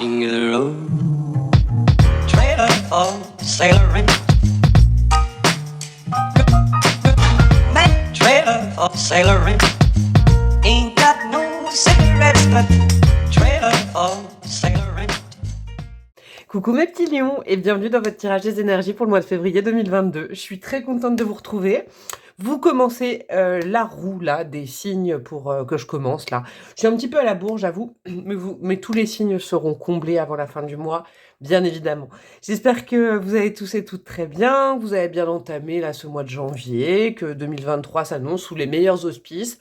King of the road, trailer for sailoring, man, trailer for sailoring. Ain't got no cigarettes, but trailer for sailoring. Coucou mes petits lions et bienvenue dans votre tirage des énergies pour le mois de février 2022. Je suis très contente de vous retrouver. Vous commencez la roue là des signes pour que je commence là. Je suis un petit peu à la bourre, j'avoue, mais tous les signes seront comblés avant la fin du mois, bien évidemment. J'espère que vous allez tous et toutes très bien, que vous avez bien entamé là ce mois de janvier, que 2023 s'annonce sous les meilleurs auspices.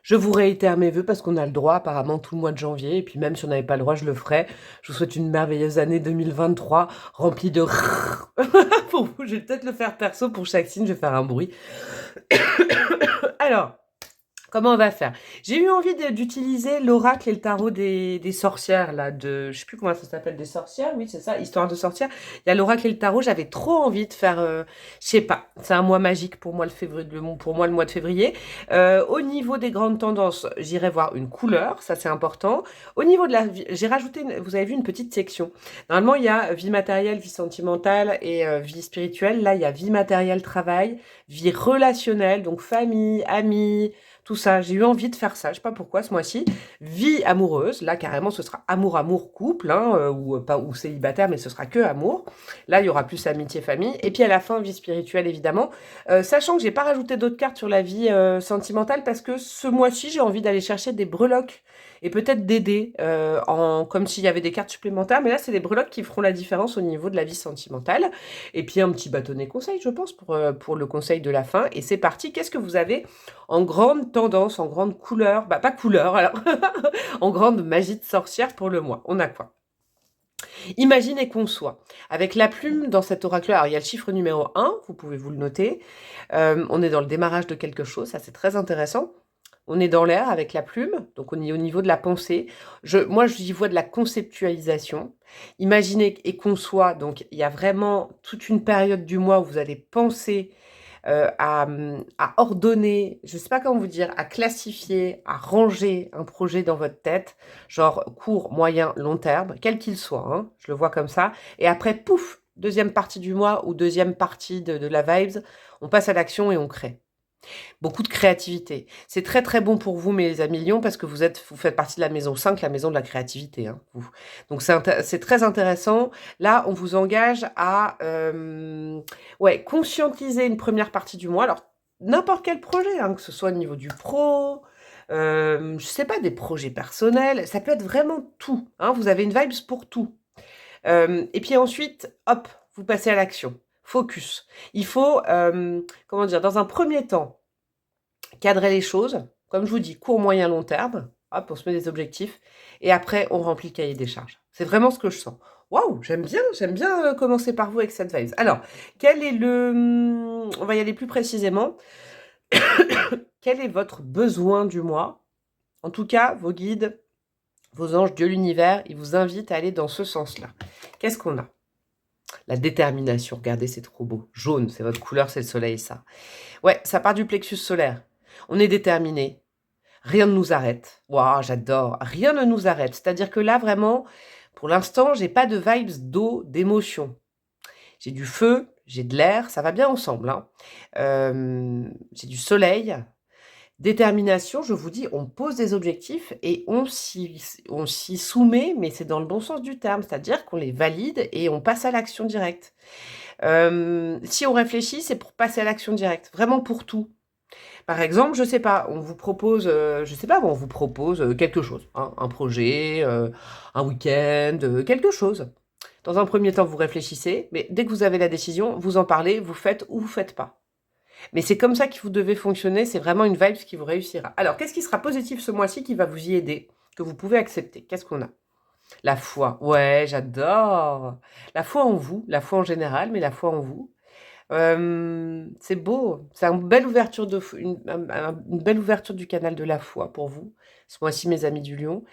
Je vous réitère mes vœux parce qu'on a le droit apparemment tout le mois de janvier, et puis même si on n'avait pas le droit, je le ferai. Je vous souhaite une merveilleuse année 2023 remplie de pour vous. Je vais peut-être le faire perso pour chaque signe, je vais faire un bruit. Alors, comment on va faire? J'ai eu envie d'utiliser l'oracle et le tarot des sorcières, là, je sais plus comment ça s'appelle, des sorcières, oui, c'est ça, histoire de sorcières. Il y a l'oracle et le tarot, j'avais trop envie de faire, je sais pas, c'est un mois magique pour moi, pour moi, le mois de février. Au niveau des grandes tendances, j'irai voir une couleur, ça c'est important. Au niveau de la vie, j'ai rajouté, vous avez vu, une petite section. Normalement, il y a vie matérielle, vie sentimentale et vie spirituelle. Là, il y a vie matérielle, travail, vie relationnelle, donc famille, amis, tout ça. J'ai eu envie de faire ça, je sais pas pourquoi ce mois-ci. Vie amoureuse, là carrément ce sera amour couple, hein, ou célibataire, mais ce sera que amour. Là il y aura plus amitié famille. Et puis à la fin vie spirituelle évidemment. Sachant que j'ai pas rajouté d'autres cartes sur la vie sentimentale parce que ce mois-ci j'ai envie d'aller chercher des breloques et peut-être d'aider comme s'il y avait des cartes supplémentaires. Mais là c'est des breloques qui feront la différence au niveau de la vie sentimentale. Et puis un petit bâtonnet conseil je pense pour le conseil de la fin. Et c'est parti. Qu'est-ce que vous avez en grande tendance, en grande couleur, bah pas couleur alors, en grande magie de sorcière pour le mois? On a quoi? Imaginez qu'on soit avec la plume dans cet oracle. Alors il y a le chiffre numéro 1, vous pouvez vous le noter. On est dans le démarrage de quelque chose, ça c'est très intéressant. On est dans l'air avec la plume, donc on est au niveau de la pensée. Moi, j'y vois de la conceptualisation. Imaginez et qu'on soit, donc il y a vraiment toute une période du mois où vous allez penser à ordonner, je ne sais pas comment vous dire, à classifier, à ranger un projet dans votre tête, genre court, moyen, long terme, quel qu'il soit, hein, je le vois comme ça. Et après, pouf, deuxième partie du mois ou deuxième partie de la vibes, on passe à l'action et on crée. Beaucoup de créativité. C'est très très bon pour vous, mes amis lions, parce que vous faites partie de la maison 5, la maison de la créativité, hein, vous. Donc c'est très intéressant. Là, on vous engage à conscientiser une première partie du mois. Alors, n'importe quel projet, hein, que ce soit au niveau du pro, je sais pas, des projets personnels, ça peut être vraiment tout. Hein, vous avez une vibes pour tout. Et puis ensuite, hop, vous passez à l'action. Focus. Il faut, comment dire, dans un premier temps, cadrer les choses. Comme je vous dis, court, moyen, long terme. Hop, on se met des objectifs. Et après, on remplit le cahier des charges. C'est vraiment ce que je sens. Waouh, j'aime bien commencer par vous avec cette vibe. Alors, quel est on va y aller plus précisément. Quel est votre besoin du mois? En tout cas, vos guides, vos anges, Dieu, l'univers, ils vous invitent à aller dans ce sens-là. Qu'est-ce qu'on a? La détermination, regardez, c'est trop beau. Jaune, c'est votre couleur, c'est le soleil, ça. Ouais, ça part du plexus solaire. On est déterminé. Rien ne nous arrête. Waouh, j'adore. Rien ne nous arrête. C'est-à-dire que là, vraiment, pour l'instant, j'ai pas de vibes d'eau, d'émotion. J'ai du feu, j'ai de l'air, ça va bien ensemble. Hein. J'ai du soleil. Détermination, je vous dis, on pose des objectifs et on s'y soumet, mais c'est dans le bon sens du terme, c'est-à-dire qu'on les valide et on passe à l'action directe. Si on réfléchit, c'est pour passer à l'action directe, vraiment pour tout. Par exemple, je sais pas, on vous propose, on vous propose quelque chose, hein, un projet, un week-end, quelque chose. Dans un premier temps, vous réfléchissez, mais dès que vous avez la décision, vous en parlez, vous faites ou vous faites pas. Mais c'est comme ça que vous devez fonctionner, c'est vraiment une vibe qui vous réussira. Alors, qu'est-ce qui sera positif ce mois-ci qui va vous y aider, que vous pouvez accepter? Qu'est-ce qu'on a? La foi. Ouais, j'adore. La foi en vous, la foi en général, mais la foi en vous. C'est beau, c'est une belle ouverture une belle ouverture du canal de la foi pour vous, ce mois-ci, mes amis du lion.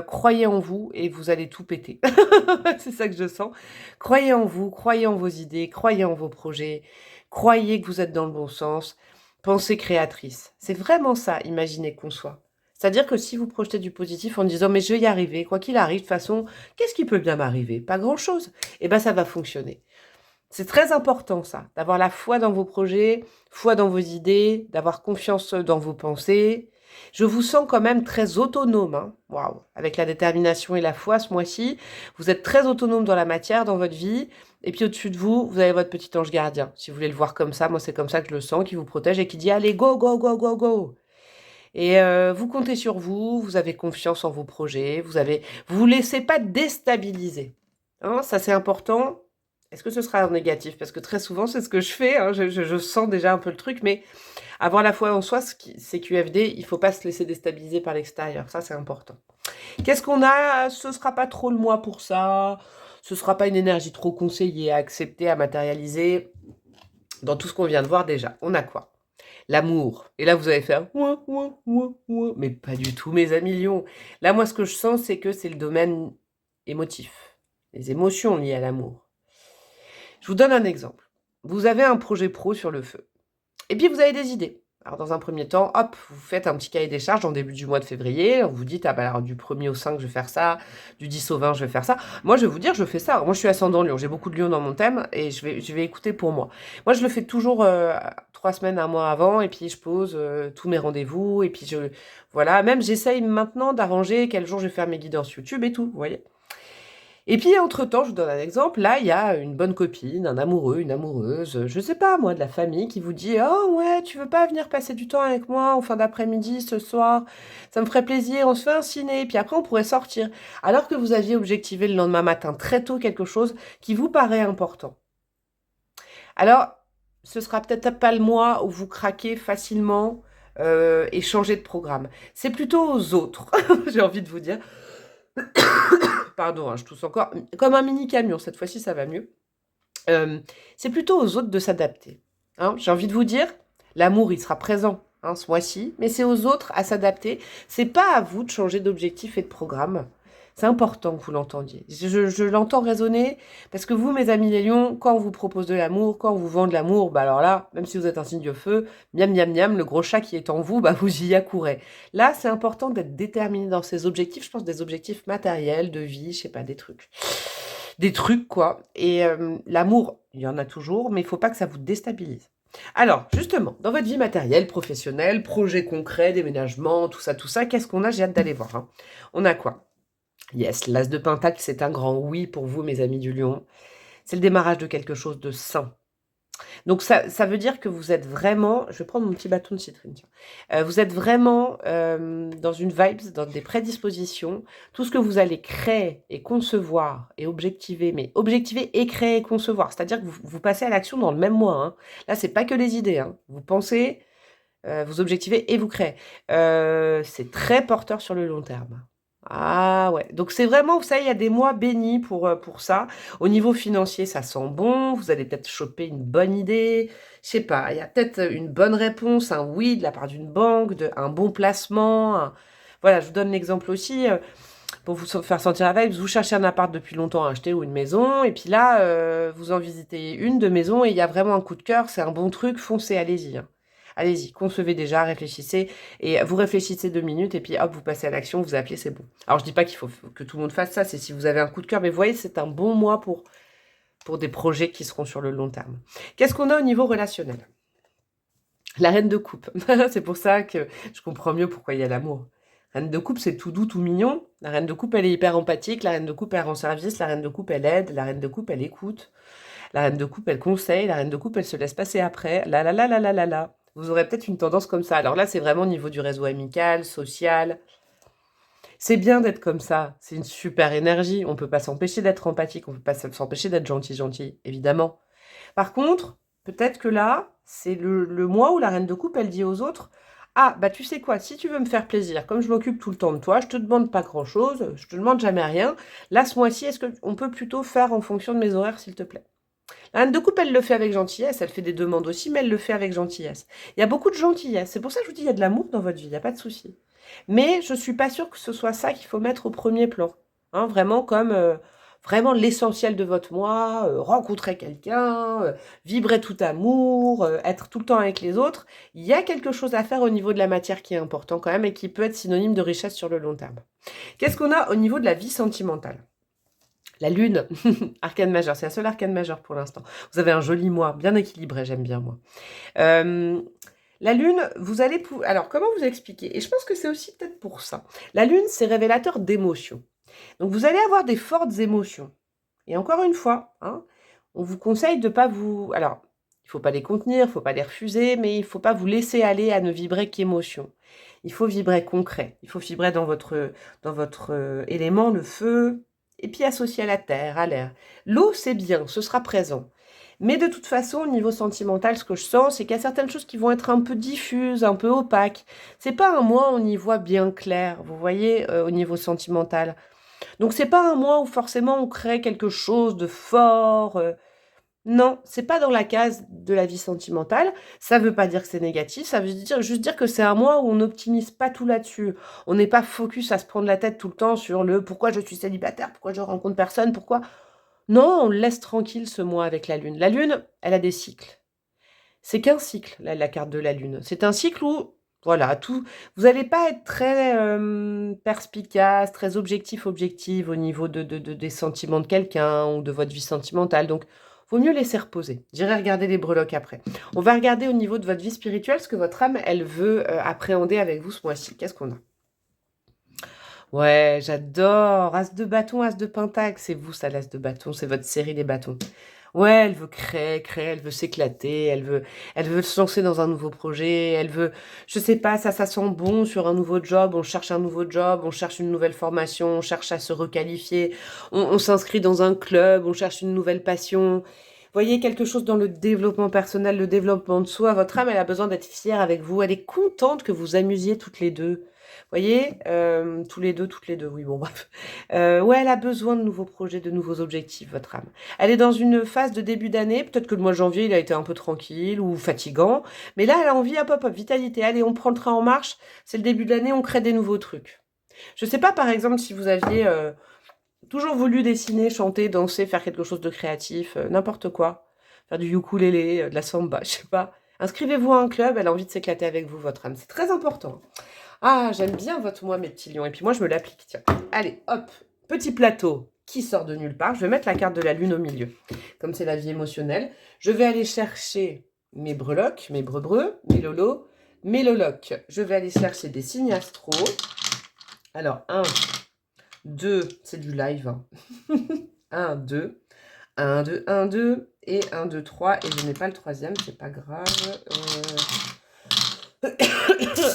Croyez en vous et vous allez tout péter. C'est ça que je sens. Croyez en vous, croyez en vos idées, croyez en vos projets, croyez que vous êtes dans le bon sens. Pensée créatrice, c'est vraiment ça, imaginez qu'on soit. C'est-à-dire que si vous projetez du positif en disant mais je vais y arriver, quoi qu'il arrive, de toute façon, qu'est-ce qui peut bien m'arriver? Pas grand-chose. Eh ben ça va fonctionner. C'est très important ça, d'avoir la foi dans vos projets, foi dans vos idées, d'avoir confiance dans vos pensées. Je vous sens quand même très autonome, hein. Waouh, avec la détermination et la foi ce mois-ci, vous êtes très autonome dans la matière, dans votre vie. Et puis au-dessus de vous, vous avez votre petit ange gardien. Si vous voulez le voir comme ça, moi c'est comme ça que je le sens, qui vous protège et qui dit allez go go go go go. Et vous comptez sur vous, vous avez confiance en vos projets, vous laissez pas déstabiliser. Hein, ça c'est important. Est-ce que ce sera en négatif? Parce que très souvent, c'est ce que je fais, hein, je sens déjà un peu le truc, mais avoir la foi en soi, c'est QFD, il faut pas se laisser déstabiliser par l'extérieur, ça c'est important. Qu'est-ce qu'on a? Ce sera pas trop le mois pour ça, ce sera pas une énergie trop conseillée à accepter, à matérialiser. Dans tout ce qu'on vient de voir déjà, on a quoi? L'amour. Et là, vous allez faire ouin, ouin, ouin, ouin. Mais pas du tout, mes amis lions. Là, moi, ce que je sens, c'est que c'est le domaine émotif. Les émotions liées à l'amour. Je vous donne un exemple. Vous avez un projet pro sur le feu. Et puis, vous avez des idées. Alors, dans un premier temps, hop, vous faites un petit cahier des charges en début du mois de février. Vous dites, ah bah alors, du 1er au 5, je vais faire ça. Du 10 au 20, je vais faire ça. Moi, je vais vous dire, je fais ça. Moi, je suis ascendant lion. J'ai beaucoup de lions dans mon thème et je vais écouter pour moi. Moi, je le fais toujours 3 semaines, un mois avant. Et puis, je pose tous mes rendez-vous. Et puis, voilà. Même, j'essaye maintenant d'arranger quel jour je vais faire mes guidances YouTube et tout. Vous voyez? Et puis, entre-temps, je vous donne un exemple. Là, il y a une bonne copine, un amoureux, une amoureuse, je sais pas, moi, de la famille, qui vous dit: «Oh ouais, tu veux pas venir passer du temps avec moi en fin d'après-midi ce soir? Ça me ferait plaisir, on se fait un ciné, puis après on pourrait sortir». Alors que vous aviez objectivé le lendemain matin très tôt quelque chose qui vous paraît important. Alors, ce sera peut-être pas le mois où vous craquez facilement et changez de programme. C'est plutôt aux autres, j'ai envie de vous dire. Pardon, hein, je tousse encore. Comme un mini camion, cette fois-ci, ça va mieux. C'est plutôt aux autres de s'adapter. Hein. J'ai envie de vous dire, l'amour, il sera présent hein, ce mois-ci, mais c'est aux autres à s'adapter. C'est pas à vous de changer d'objectif et de programme. C'est important que vous l'entendiez. Je l'entends résonner parce que vous, mes amis les lions, quand on vous propose de l'amour, quand on vous vend de l'amour, bah alors là, même si vous êtes un signe de feu, miam miam miam, le gros chat qui est en vous, bah vous y accourez. Là, c'est important d'être déterminé dans ses objectifs. Je pense des objectifs matériels, de vie, je sais pas, des trucs. Des trucs, quoi. Et l'amour, il y en a toujours, mais il faut pas que ça vous déstabilise. Alors, justement, dans votre vie matérielle, professionnelle, projet concret, déménagement, tout ça, qu'est-ce qu'on a? J'ai hâte d'aller voir. Hein. On a quoi? Yes, l'as de pentacle, c'est un grand oui pour vous, mes amis du lion. C'est le démarrage de quelque chose de sain. Donc ça veut dire que vous êtes vraiment, je vais prendre mon petit bâton de citrine, tiens. Vous êtes vraiment dans une vibe, dans des prédispositions. Tout ce que vous allez créer et concevoir et objectiver, mais objectiver et créer et concevoir, c'est-à-dire que vous passez à l'action dans le même mois. Hein. Là, c'est pas que les idées. Hein. Vous pensez, vous objectivez et vous créez. C'est très porteur sur le long terme. Ah ouais, donc c'est vraiment, vous savez, il y a des mois bénis pour ça. Au niveau financier, ça sent bon, vous allez peut-être choper une bonne idée, je sais pas, il y a peut-être une bonne réponse, un oui de la part d'une banque, un bon placement. Voilà, je vous donne l'exemple aussi, pour vous faire sentir la vibe, vous cherchez un appart depuis longtemps à acheter ou une maison, et puis là, vous en visitez une de maison et il y a vraiment un coup de cœur, c'est un bon truc, foncez, allez-y. Hein. Allez-y, concevez déjà, réfléchissez, et vous réfléchissez 2 minutes, et puis hop, vous passez à l'action, vous appelez, c'est bon. Alors, je dis pas qu'il faut que tout le monde fasse ça, c'est si vous avez un coup de cœur, mais vous voyez, c'est un bon mois pour des projets qui seront sur le long terme. Qu'est-ce qu'on a au niveau relationnel? La reine de coupe. C'est pour ça que je comprends mieux pourquoi il y a l'amour. La reine de coupe, c'est tout doux, tout mignon. La reine de coupe, elle est hyper empathique. La reine de coupe, elle rend service. La reine de coupe, elle aide. La reine de coupe, elle écoute. La reine de coupe, elle conseille. La reine de coupe, elle se laisse passer après. La la la la la la la. Vous aurez peut-être une tendance comme ça. Alors là, c'est vraiment au niveau du réseau amical, social. C'est bien d'être comme ça. C'est une super énergie. On ne peut pas s'empêcher d'être empathique. On ne peut pas s'empêcher d'être gentil, évidemment. Par contre, peut-être que là, c'est le mois où la reine de coupe, elle dit aux autres, ah, bah tu sais quoi, si tu veux me faire plaisir, comme je m'occupe tout le temps de toi, je te demande pas grand-chose, je te demande jamais rien. Là, ce mois-ci, est-ce qu'on peut plutôt faire en fonction de mes horaires, s'il te plaît? La reine de coupe, elle le fait avec gentillesse, elle fait des demandes aussi, mais elle le fait avec gentillesse. Il y a beaucoup de gentillesse, c'est pour ça que je vous dis, il y a de l'amour dans votre vie, il n'y a pas de souci. Mais je suis pas sûre que ce soit ça qu'il faut mettre au premier plan. Hein, vraiment comme, vraiment l'essentiel de votre moi, rencontrer quelqu'un, vibrer tout amour, être tout le temps avec les autres, il y a quelque chose à faire au niveau de la matière qui est important quand même et qui peut être synonyme de richesse sur le long terme. Qu'est-ce qu'on a au niveau de la vie sentimentale? La lune, arcane majeur, c'est un seul arcane majeur pour l'instant. Vous avez un joli mois, bien équilibré, j'aime bien moi. La lune, vous allez pouvoir... Alors, comment vous expliquer? Et je pense que c'est aussi peut-être pour ça. La lune, c'est révélateur d'émotions. Donc, vous allez avoir des fortes émotions. Et encore une fois, hein, on vous conseille de ne pas vous... Alors, il ne faut pas les contenir, il ne faut pas les refuser, mais il ne faut pas vous laisser aller à ne vibrer qu'émotion. Il faut vibrer concret. Il faut vibrer dans votre élément, le feu, et puis associé à la terre, à l'air. L'eau, c'est bien, ce sera présent. Mais de toute façon, au niveau sentimental, ce que je sens, c'est qu'il y a certaines choses qui vont être un peu diffuses, un peu opaques. C'est pas un mois où on y voit bien clair, vous voyez, au niveau sentimental. Donc c'est pas un mois où forcément on crée quelque chose de fort. Non, c'est pas dans la case de la vie sentimentale. Ça veut pas dire que c'est négatif, ça veut juste dire que c'est un mois où on n'optimise pas tout là-dessus. On n'est pas focus à se prendre la tête tout le temps sur le pourquoi je suis célibataire, pourquoi je rencontre personne, pourquoi... Non, on le laisse tranquille ce mois avec la lune. La lune, elle a des cycles. C'est qu'un cycle, la carte de la lune. C'est un cycle où, voilà, tout. Vous n'allez pas être très perspicace, très objectif au niveau des sentiments de quelqu'un ou de votre vie sentimentale. Donc, vaut mieux laisser reposer. J'irai regarder les breloques après. On va regarder au niveau de votre vie spirituelle ce que votre âme, elle veut appréhender avec vous ce mois-ci. Qu'est-ce qu'on a? Ouais, j'adore. As de bâton, as de pentacle. C'est vous, ça, l'as de bâton. C'est votre série des bâtons. Ouais, elle veut créer, elle veut s'éclater, elle veut se lancer dans un nouveau projet, elle veut, je sais pas, ça sent bon sur un nouveau job, on cherche un nouveau job, on cherche une nouvelle formation, on cherche à se requalifier, on s'inscrit dans un club, on cherche une nouvelle passion. Voyez quelque chose dans le développement personnel, le développement de soi. Votre âme, elle a besoin d'être fière avec vous. Elle est contente que vous amusiez toutes les deux. Voyez, tous les deux, toutes les deux, oui, bon, bref. Ouais, elle a besoin de nouveaux projets, de nouveaux objectifs, votre âme. Elle est dans une phase de début d'année, peut-être que le mois de janvier, il a été un peu tranquille ou fatigant, mais là, elle a envie, hop, hop, hop, vitalité, allez, on prend le train en marche, c'est le début de l'année, on crée des nouveaux trucs. Je sais pas, par exemple, si vous aviez toujours voulu dessiner, chanter, danser, faire quelque chose de créatif, n'importe quoi, faire du ukulélé, de la samba, je sais pas. Inscrivez-vous à un club, elle a envie de s'éclater avec vous, votre âme, c'est très important. Ah, j'aime bien votre moi, mes petits lions. Et puis moi, je me l'applique, tiens. Allez, hop, petit plateau qui sort de nulle part. Je vais mettre la carte de la lune au milieu. Comme c'est la vie émotionnelle. Je vais aller chercher mes breloques, mes brebreux, mes lolos, mes lolocs. Je vais aller chercher des signes astro. Alors, 1, 2, c'est du live. 1, 2, 1, 2, 1, 2, et 1, 2, 3. Et je n'ai pas le troisième, c'est pas grave.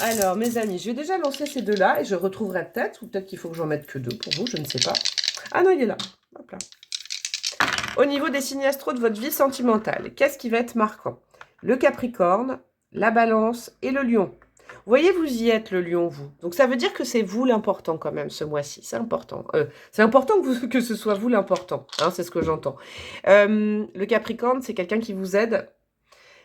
Alors, mes amis, je vais déjà lancer ces deux-là et je retrouverai peut-être, ou peut-être qu'il faut que j'en mette que deux pour vous, je ne sais pas. Ah non, il est là. Hop là. Au niveau des signes astro de votre vie sentimentale, qu'est-ce qui va être marquant? Le Capricorne, la Balance et le Lion. Vous voyez, vous y êtes, le Lion, vous. Donc, ça veut dire que c'est vous l'important quand même, ce mois-ci. C'est important. C'est important que ce soit vous l'important. Hein, c'est ce que j'entends. Le Capricorne, c'est quelqu'un qui vous aide.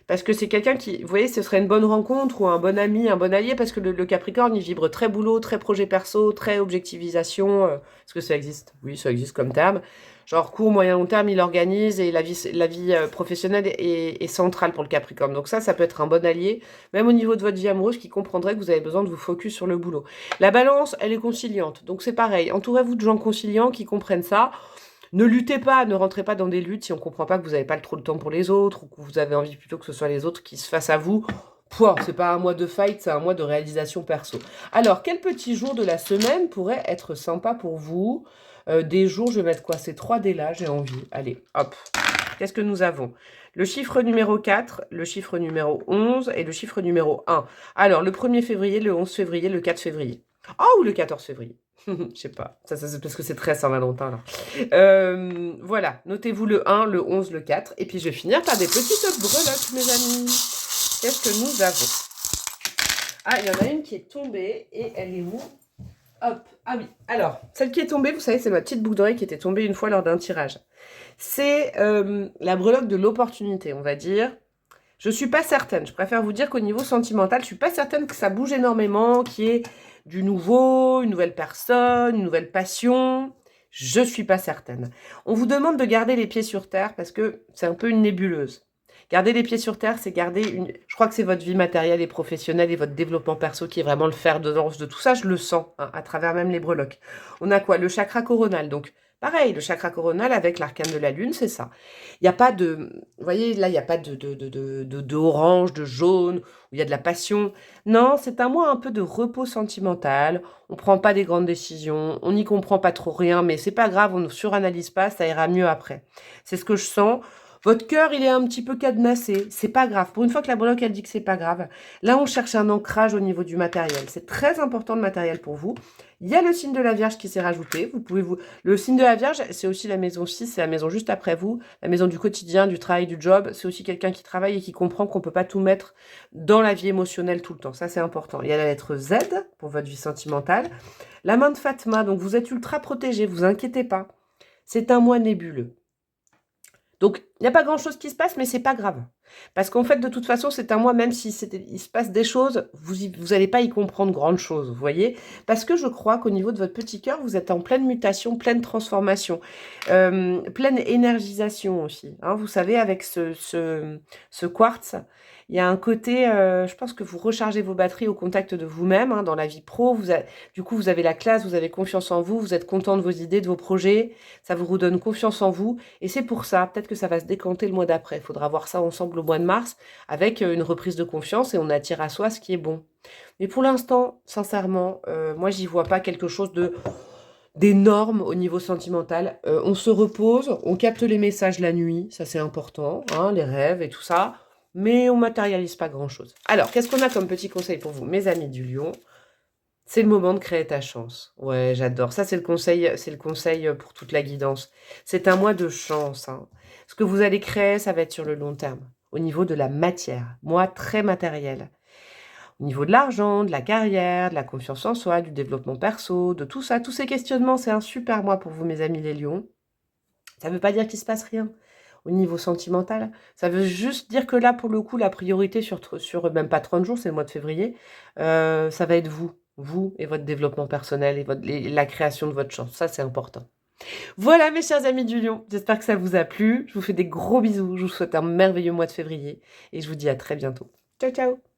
Parce que c'est quelqu'un qui, vous voyez, ce serait une bonne rencontre ou un bon ami, un bon allié, parce que le Capricorne, il vibre très boulot, très projet perso, très objectivisation. Est-ce que ça existe? Oui, ça existe comme terme. Genre court, moyen, long terme, il organise et la vie professionnelle est centrale pour le Capricorne. Donc ça peut être un bon allié, même au niveau de votre vie amoureuse, qui comprendrait que vous avez besoin de vous focus sur le boulot. La Balance, elle est conciliante. Donc c'est pareil, entourez-vous de gens conciliants qui comprennent ça. Ne luttez pas, ne rentrez pas dans des luttes si on ne comprend pas que vous n'avez pas trop le temps pour les autres ou que vous avez envie plutôt que ce soit les autres qui se fassent à vous. C'est pas un mois de fight, c'est un mois de réalisation perso. Alors, quel petit jour de la semaine pourrait être sympa pour vous? Des jours, je vais mettre quoi? Ces 3D là, j'ai envie. Allez, hop. Qu'est-ce que nous avons? Le chiffre numéro 4, le chiffre numéro 11 et le chiffre numéro 1. Alors, le 1er février, le 11 février, le 4 février. Oh, ou le 14 février. Je sais pas, ça c'est parce que c'est très Saint-Valentin là. Voilà, notez-vous le 1, le 11, le 4. Et puis je vais finir par des petites breloques, mes amis. Qu'est-ce que nous avons? Ah, il y en a une qui est tombée et elle est où? Hop, ah oui. Alors, celle qui est tombée, vous savez, c'est ma petite boucle d'oreille qui était tombée une fois lors d'un tirage. C'est la breloque de l'opportunité, on va dire. Je suis pas certaine, je préfère vous dire qu'au niveau sentimental, je suis pas certaine que ça bouge énormément, qu'il y ait du nouveau, une nouvelle personne, une nouvelle passion. Je suis pas certaine. On vous demande de garder les pieds sur terre parce que c'est un peu une nébuleuse. Garder les pieds sur terre, c'est garder une... Je crois que c'est votre vie matérielle et professionnelle et votre développement perso qui est vraiment le fer de lance de tout ça. Je le sens, hein, à travers même les breloques. On a quoi? Le chakra coronal. Donc, pareil, le chakra coronal avec l'arcane de la lune, c'est ça. Il n'y a pas de... Vous voyez, là, il n'y a pas de orange, de jaune, où il y a de la passion. Non, c'est un mois un peu de repos sentimental. On prend pas des grandes décisions, on n'y comprend pas trop rien, mais c'est pas grave, on ne suranalyse pas, ça ira mieux après. C'est ce que je sens. Votre cœur, il est un petit peu cadenassé. C'est pas grave. Pour une fois que la breloque, elle dit que c'est pas grave. Là, on cherche un ancrage au niveau du matériel. C'est très important le matériel pour vous. Il y a le signe de la Vierge qui s'est rajouté. Vous pouvez vous... Le signe de la Vierge, c'est aussi la maison 6, c'est la maison juste après vous. La maison du quotidien, du travail, du job. C'est aussi quelqu'un qui travaille et qui comprend qu'on peut pas tout mettre dans la vie émotionnelle tout le temps. Ça, c'est important. Il y a la lettre Z pour votre vie sentimentale. La main de Fatma, donc vous êtes ultra protégé, vous inquiétez pas. C'est un mois nébuleux. Donc, il n'y a pas grand-chose qui se passe, mais c'est pas grave. Parce qu'en fait, de toute façon, c'est un mois, même si il se passe des choses, vous n'allez pas y comprendre grande chose, vous voyez. Parce que je crois qu'au niveau de votre petit cœur, vous êtes en pleine mutation, pleine transformation, pleine énergisation aussi. Hein. Vous savez, avec ce quartz, il y a un côté, je pense que vous rechargez vos batteries au contact de vous-même, hein, dans la vie pro. Du coup, vous avez la classe, vous avez confiance en vous, vous êtes content de vos idées, de vos projets, ça vous redonne confiance en vous. Et c'est pour ça, peut-être que ça va se décanter le mois d'après. Il faudra voir ça ensemble au mois de mars, avec une reprise de confiance et on attire à soi ce qui est bon. Mais pour l'instant, sincèrement, moi, j'y vois pas quelque chose d'énorme au niveau sentimental. On se repose, on capte les messages la nuit, ça c'est important, hein, les rêves et tout ça. Mais on matérialise pas grand-chose. Alors, qu'est-ce qu'on a comme petit conseil pour vous, mes amis du Lion? C'est le moment de créer ta chance. Ouais, j'adore. Ça, c'est le conseil pour toute la guidance. C'est un mois de chance. Hein. Ce que vous allez créer, ça va être sur le long terme. Au niveau de la matière. Mois très matériel. Au niveau de l'argent, de la carrière, de la confiance en soi, du développement perso, de tout ça, tous ces questionnements, c'est un super mois pour vous, mes amis les lions. Ça ne veut pas dire qu'il ne se passe rien au niveau sentimental. Ça veut juste dire que là, pour le coup, la priorité sur même pas 30 jours, c'est le mois de février, ça va être vous et votre développement personnel et la création de votre chance. Ça, c'est important. Voilà, mes chers amis du Lion, j'espère que ça vous a plu. Je vous fais des gros bisous, je vous souhaite un merveilleux mois de février et je vous dis à très bientôt. Ciao, ciao!